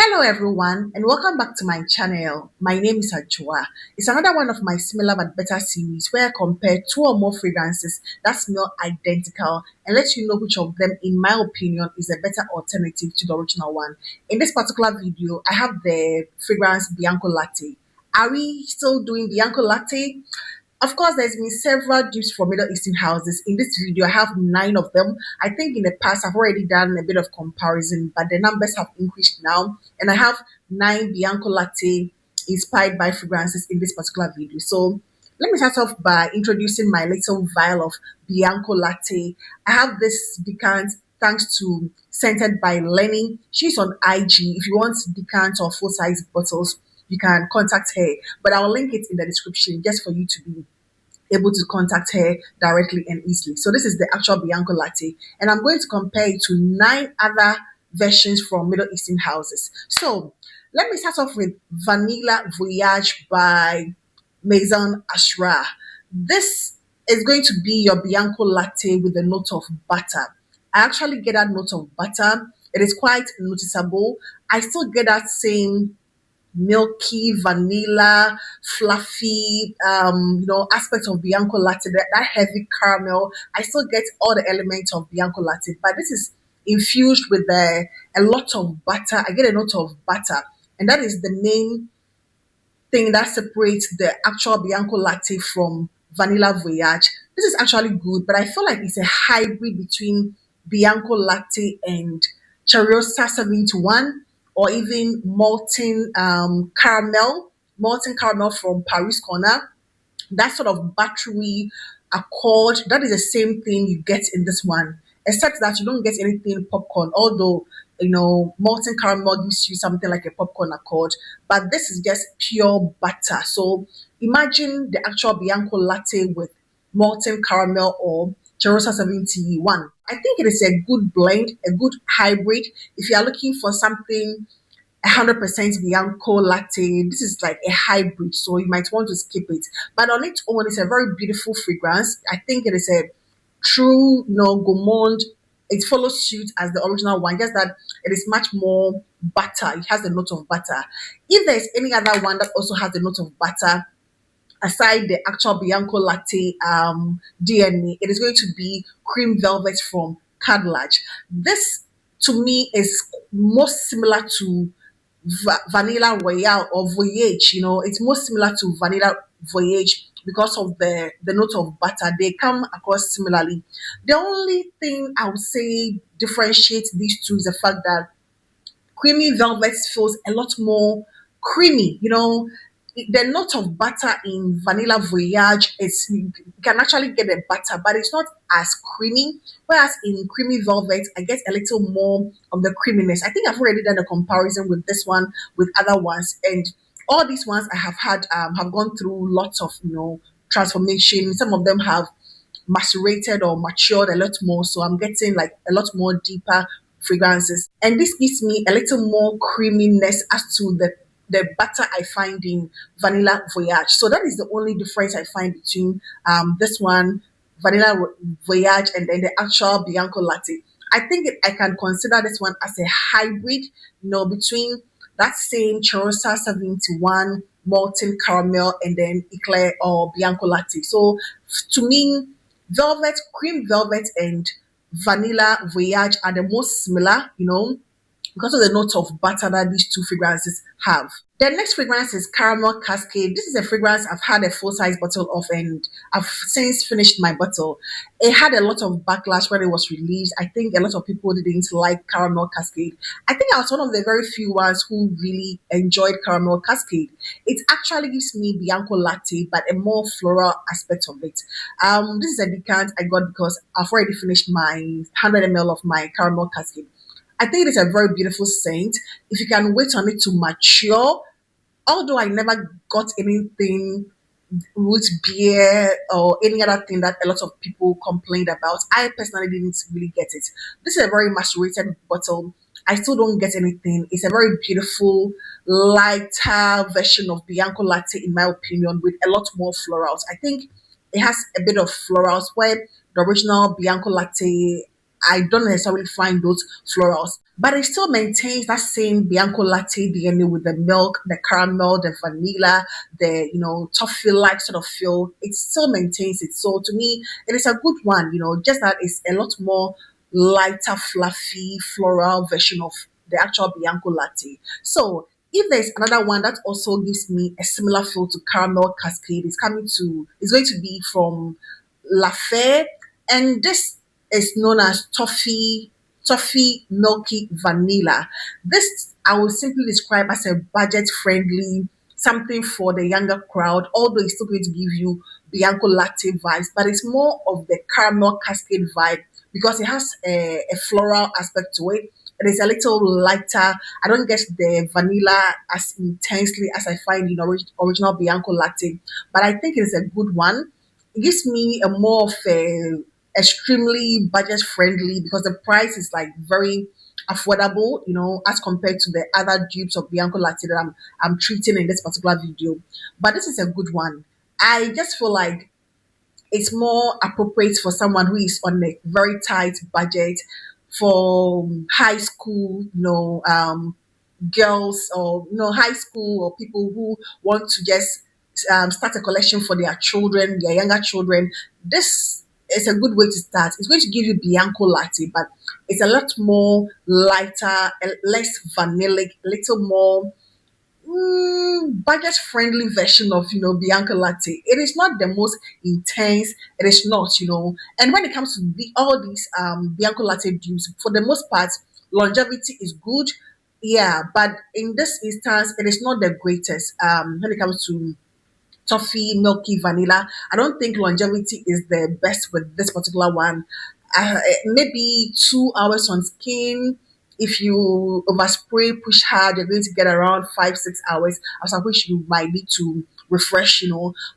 Hello everyone and welcome back to my channel. My name is Ajua. It's another one of my similar but better series where I compare two or more fragrances that smell identical and let you know which of them, in my opinion, is a better alternative to the original one. In this particular video, I have the fragrance Bianco Latte. Are we still doing Bianco Latte? Of course, there's been several dupes for Middle Eastern houses. In this video, I have 9 of them. I think in the past, I've already done a bit of comparison, but the numbers have increased now. And I have 9 Bianco Latte inspired by fragrances in this particular video. So let me start off by introducing my little vial of Bianco Latte. I have this decant thanks to Scented by Lenny. She's on IG. If you want decant or full-size bottles, you can contact her. But I'll link it in the description just for you to be able to contact her directly and easily. So this is the actual Bianco Latte, and I'm going to compare it to 9 other versions from Middle Eastern houses. So let me start off with Vanilla Voyage by Maison Asrar. This is going to be your Bianco Latte with a note of butter. I actually get that note of butter. It is quite noticeable. I still get that same milky, vanilla, fluffy, aspect of Bianco Latte, that heavy caramel. I still get all the elements of Bianco Latte, but this is infused with a lot of butter. I get a note of butter, and that is the main thing that separates the actual Bianco Latte from Vanilla Voyage. This is actually good, but I feel like it's a hybrid between Bianco Latte and Chariosa 71 or even molten caramel from Paris Corner. That sort of battery accord, that is the same thing you get in this one, except that you don't get anything popcorn, although molten caramel gives you something like a popcorn accord, but this is just pure butter. So imagine the actual Bianco Latte with molten caramel or Cherosa 71. I think it is a good blend, a good hybrid. If you are looking for something 100% Bianco Latte, this is like a hybrid, so you might want to skip it. But on its own, it's a very beautiful fragrance. I think it is a true, gourmand. It follows suit as the original one, just that it is much more butter. It has a note of butter. If there's any other one that also has a note of butter, aside the actual Bianco Latte DNA, it is going to be Cream Velvet from Khadlaj. This, to me, is most similar to Vanilla Royale or Voyage. It's more similar to Vanilla Voyage because of the note of butter. They come across similarly. The only thing I would say differentiates these two is the fact that creamy velvet feels a lot more creamy. The note of butter in Vanilla Voyage is, you can actually get a butter, but it's not as creamy. Whereas in Creamy Velvet, I get a little more of the creaminess. I think I've already done a comparison with this one with other ones, and all these ones I have had have gone through lots of transformation. Some of them have macerated or matured a lot more, so I'm getting like a lot more deeper fragrances, and this gives me a little more creaminess as to the butter I find in Vanilla Voyage. So that is the only difference I find between this one, Vanilla Voyage, and then the actual Bianco Latte. I think I can consider this one as a hybrid, between that same Cherosa 71 molten caramel and then Eclair or Bianco Latte. So to me, cream velvet and Vanilla Voyage are the most similar, because of the note of butter that these two fragrances have. The next fragrance is Caramel Cascade. This is a fragrance I've had a full-size bottle of, and I've since finished my bottle. It had a lot of backlash when it was released. I think a lot of people didn't like Caramel Cascade. I think I was one of the very few ones who really enjoyed Caramel Cascade. It actually gives me Bianco Latte, but a more floral aspect of it. This is a decant I got because I've already finished my 100 ml of my Caramel Cascade. I think it is a very beautiful scent. If you can wait on it to mature, although I never got anything root beer or any other thing that a lot of people complained about, I personally didn't really get it. This is a very macerated bottle. I still don't get anything. It's a very beautiful, lighter version of Bianco Latte, in my opinion, with a lot more florals. I think it has a bit of florals where the original Bianco Latte I don't necessarily find those florals, but it still maintains that same Bianco latte DNA with the milk, the caramel, the vanilla, the toffee like sort of feel. It still maintains it. So to me, it is a good one. Just that it's a lot more lighter, fluffy, floral version of the actual Bianco latte. So if there's another one that also gives me a similar feel to Caramel Cascade, it's going to be from Laffair, and this is known as Toffee Milky Vanilla. This I would simply describe as a budget friendly something for the younger crowd, although it's still going to give you Bianco latte vibes, but it's more of the caramel cascade vibe because it has a floral aspect to it. It is a little lighter. I don't get the vanilla as intensely as I find in original Bianco latte, but I think it's a good one. It gives me a more of a extremely budget friendly because the price is like very affordable, as compared to the other dupes of Bianco Latte that I'm treating in this particular video. But this is a good one. I just feel like it's more appropriate for someone who is on a very tight budget for high school, girls or high school or people who want to just start a collection for their children, their younger children. This is a good way to start. It's going to give you Bianco latte, but it's a lot more lighter, less vanillic, a little more budget friendly version of Bianco latte. It is not the most intense. It is not. And when it comes to all these Bianco latte dupes, for the most part, longevity is good. Yeah, but in this instance, it is not the greatest. When it comes to toffee, milky, vanilla. I don't think longevity is the best with this particular one. Maybe 2 hours on skin. If you overspray, push hard, you're going to get around 5, 6 hours. After which you might need to refresh,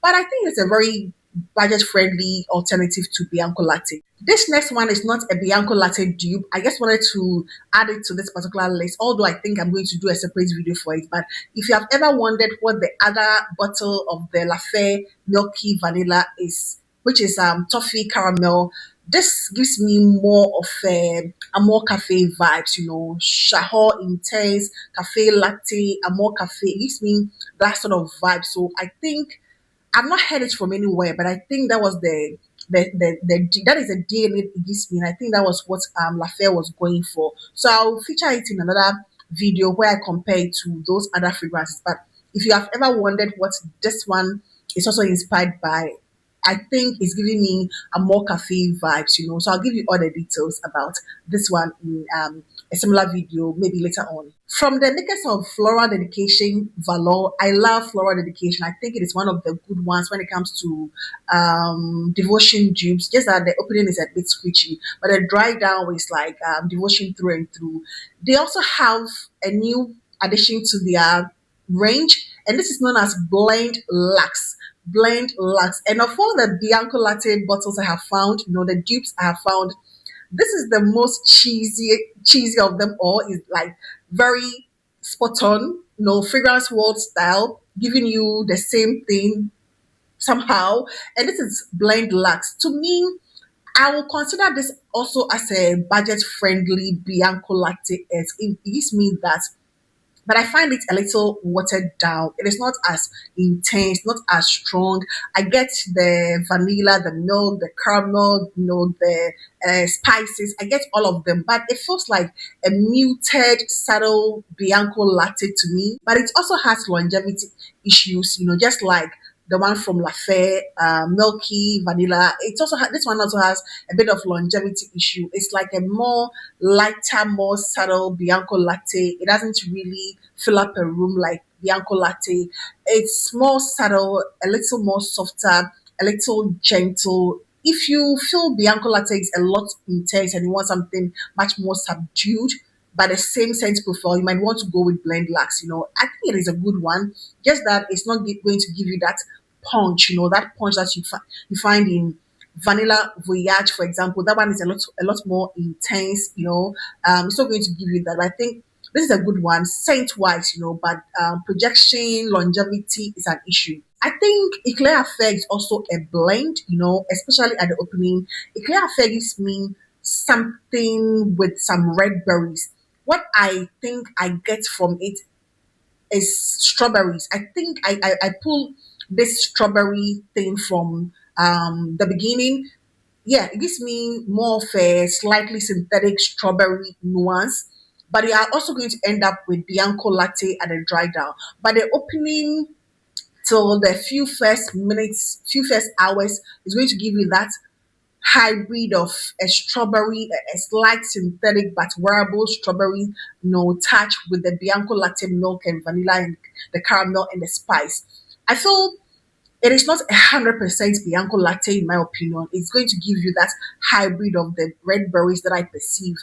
But I think it's a very budget friendly alternative to Bianco latte. This next one is not a Bianco latte dupe. I just wanted to add it to this particular list, although I think I'm going to do a separate video for it. But if you have ever wondered what the other bottle of the Laffair Milky Vanilla is, which is Toffee Caramel, this gives me more of a more cafe vibes, Shahor intense, cafe latte, a more cafe. It gives me that sort of vibe. So I think I've not heard it from anywhere, but I think that was that is a DNA it gives me, and I think that was what Laffair was going for. So I'll feature it in another video where I compare it to those other fragrances. But if you have ever wondered what this one is also inspired by, I think it's giving me a more cafe vibes, So I'll give you all the details about this one in a similar video, maybe later on. From the makers of Floral Dedication Valor, I love Floral Dedication. I think it is one of the good ones when it comes to devotion dupes. Just that the opening is a bit screechy, but the dry down is like devotion through and through. They also have a new addition to their range, and this is known as Blend Luxe. And of all the Bianco latte bottles I have found, the dupes I have found, this is the most cheesy of them all. Is like very spot on, fragrance world style, giving you the same thing somehow. And this is Blend Luxe. To me, I will consider this also as a budget friendly Bianco latte. It gives me that, but I find it a little watered down. It is not as intense, not as strong. I get the vanilla, the milk, the caramel, the spices. I get all of them, but it feels like a muted, subtle Bianco latte to me. But it also has longevity issues, just like the one from Laffair, Milky Vanilla. This one also has a bit of longevity issue. It's like a more lighter, more subtle Bianco latte. It doesn't really fill up a room like Bianco latte. It's more subtle, a little more softer, a little gentle. If you feel Bianco latte is a lot intense and you want something much more subdued, but the same scent profile, you might want to go with Blend Luxe. I think it is a good one. Just that it's not going to give you that punch, that punch that you find in Vanilla Voyage, for example. That one is a lot more intense. It's not going to give you that. I think this is a good one, scent wise, but projection, longevity is an issue. I think Eclair Affair is also a blend, especially at the opening. Eclair Affair gives me something with some red berries. What I think I get from it is strawberries. I think I pull this strawberry thing from the beginning. Yeah, it gives me more of a slightly synthetic strawberry nuance. But you are also going to end up with Bianco latte at a dry down. But the opening till the few first minutes, few first hours is going to give you that hybrid of a strawberry, a slight synthetic but wearable strawberry, touch with the Bianco latte milk and vanilla and the caramel and the spice. I feel it is not 100% Bianco latte in my opinion. It's going to give you that hybrid of the red berries that I perceive.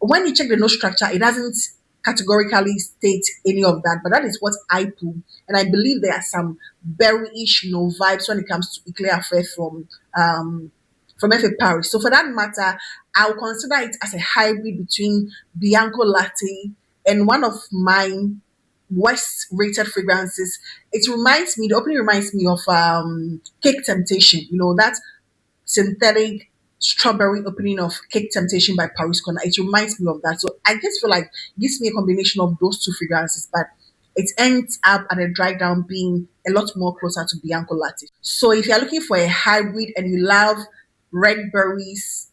When you check the note structure, it doesn't categorically state any of that, but that is what I pull. And I believe there are some berryish, vibes when it comes to Eclair Affair from FA Paris. So for that matter, I'll consider it as a hybrid between Bianco Latte and one of my worst rated fragrances. The opening reminds me of Cake Temptation, that synthetic strawberry opening of Cake Temptation by Paris Corner. It reminds me of that. So I just feel like it gives me a combination of those two fragrances, but it ends up at a dry down being a lot more closer to Bianco Latte. So if you're looking for a hybrid and you love red berries,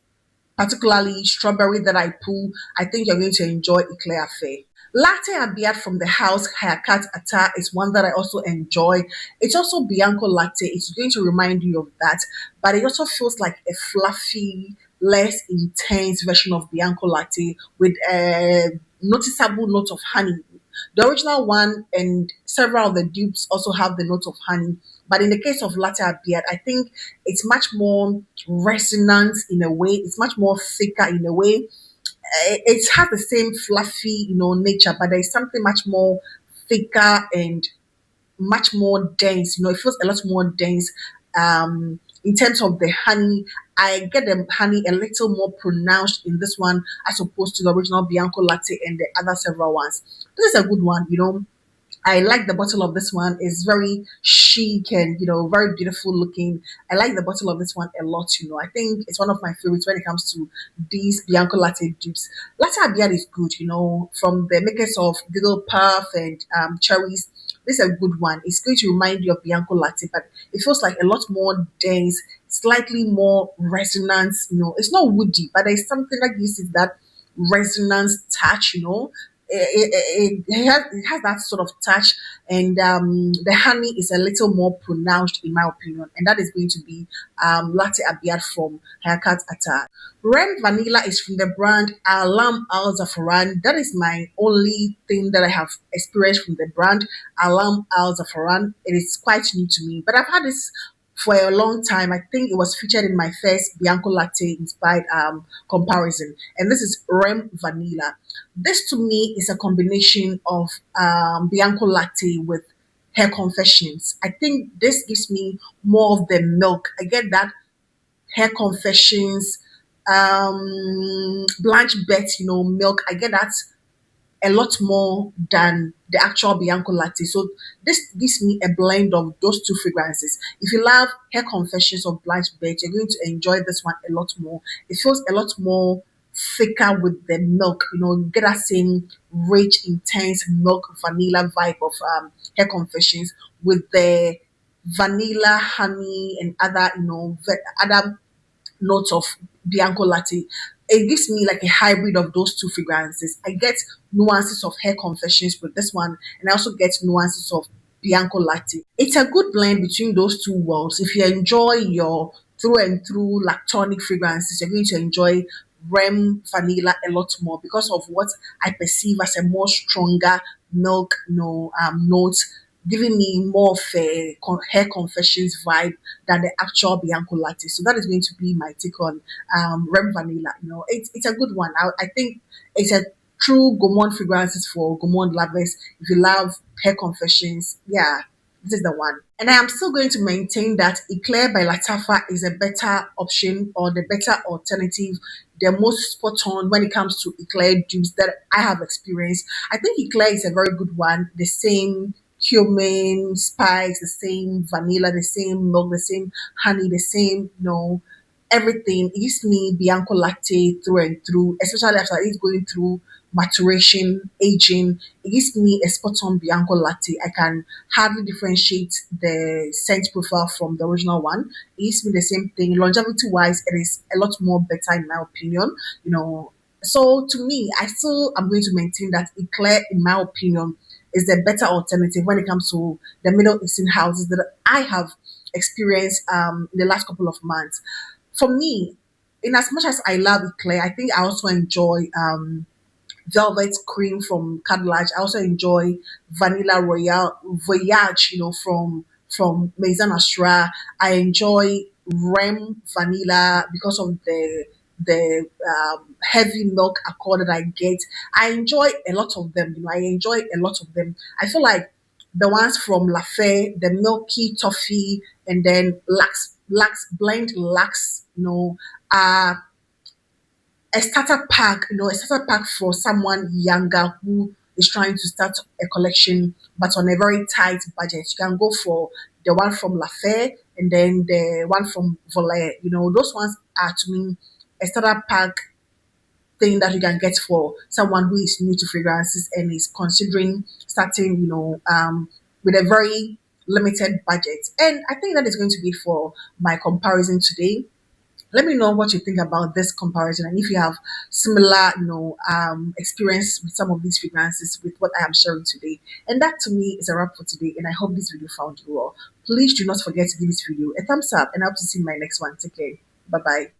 particularly strawberry that I pull, I think you're going to enjoy Eclair Affair. Latte Abyed from the house Hayekat Attar is one that I also enjoy. It's also Bianco latte. It's going to remind you of that, but it also feels like a fluffy, less intense version of Bianco latte with a noticeable note of honey. The original one and several of the dupes also have the note of honey. But in the case of Latte Abyed, I think it's much more resonant in a way. It's much more thicker in a way. It has the same fluffy, nature, but there's something much more thicker and much more dense. It feels a lot more dense. In terms of the honey, I get the honey a little more pronounced in this one as opposed to the original Bianco latte and the other several ones. This is a good one. I like the bottle of this one. It's very chic and very beautiful looking. I like the bottle of this one a lot. I think it's one of my favorites when it comes to these Bianco latte dupes. Latte Abyed is good. From the makers of Diddle Puff and Cherries. This is a good one. It's going to remind you of Bianco latte, but it feels like a lot more dense, slightly more resonance. It's not woody, but there's something that gives it that resonance touch. It has that sort of touch, and the honey is a little more pronounced in my opinion, and that is going to be Latte Abyed from Hayekat Attar. Rem Vanilla is from the brand Alam Al Zaafaran. That is my only thing that I have experienced from the brand Alam Al Zaafaran. It is quite new to me, but I've had this for a long time. I think it was featured in my first Bianco Latte inspired comparison, and this is Rem Vanilla. This to me is a combination of Bianco Latte with Hair Confessions. I think this gives me more of the milk. I get that Hair Confessions, Blanche Bet, milk. I get that a lot more than the actual Bianco latte. So this gives me a blend of those two fragrances. If you love Hair Confessions of Blanche Bet, you're going to enjoy this one a lot more. It feels a lot more thicker with the milk. You get that same rich, intense milk vanilla vibe of Hair Confessions with the vanilla, honey, and other other notes of Bianco latte. It gives me like a hybrid of those two fragrances. I get nuances of Hair Confessions with this one, and I also get nuances of Bianco latte. It's a good blend between those two worlds. If you enjoy your through and through lactonic fragrances, you're going to enjoy Rem Vanilla a lot more because of what I perceive as a more stronger milk, note, giving me more of a Hair Confessions vibe than the actual Bianco latte. So that is going to be my take on Rem Vanilla. It's a good one. I think it's a true gourmand fragrances for gourmand lovers. If you love Hair Confessions, yeah, this is the one. And I am still going to maintain that Eclair by Lattafa is a better option or the better alternative, the most spot on when it comes to Eclair dupes that I have experienced. I think Eclair is a very good one. The same cumin, spice, the same vanilla, the same milk, the same honey, the same, everything. It gives me Bianco latte through and through, especially after it's going through maturation, aging. It gives me a spot on Bianco latte. I can hardly differentiate the scent profile from the original one. It gives me the same thing. Longevity wise, it is a lot more better in my opinion. So to me, I still am going to maintain that Eclair, in my opinion, is the better alternative when it comes to the Middle Eastern houses that I have experienced in the last couple of months. For me, in as much as I love Eclair, I think I also enjoy velvet cream from Khadlaj. I also enjoy vanilla royal voyage, from Maison Asrar. I enjoy Rem Vanilla because of the heavy milk accord that I get. I enjoy a lot of them. I enjoy a lot of them. I feel like the ones from Laffair, the Milky, Toffee, and then Lux, are a starter pack for someone younger who is trying to start a collection but on a very tight budget. You can go for the one from Laffair and then the one from Volare. Those ones are to me a starter pack thing that you can get for someone who is new to fragrances and is considering starting, with a very limited budget. And I think that is going to be it for my comparison today. Let me know what you think about this comparison and if you have similar, experience with some of these fragrances with what I am sharing today. And that to me is a wrap for today. And I hope this video found you well. Please do not forget to give this video a thumbs up and I hope to see you in my next one. Take care. Bye bye.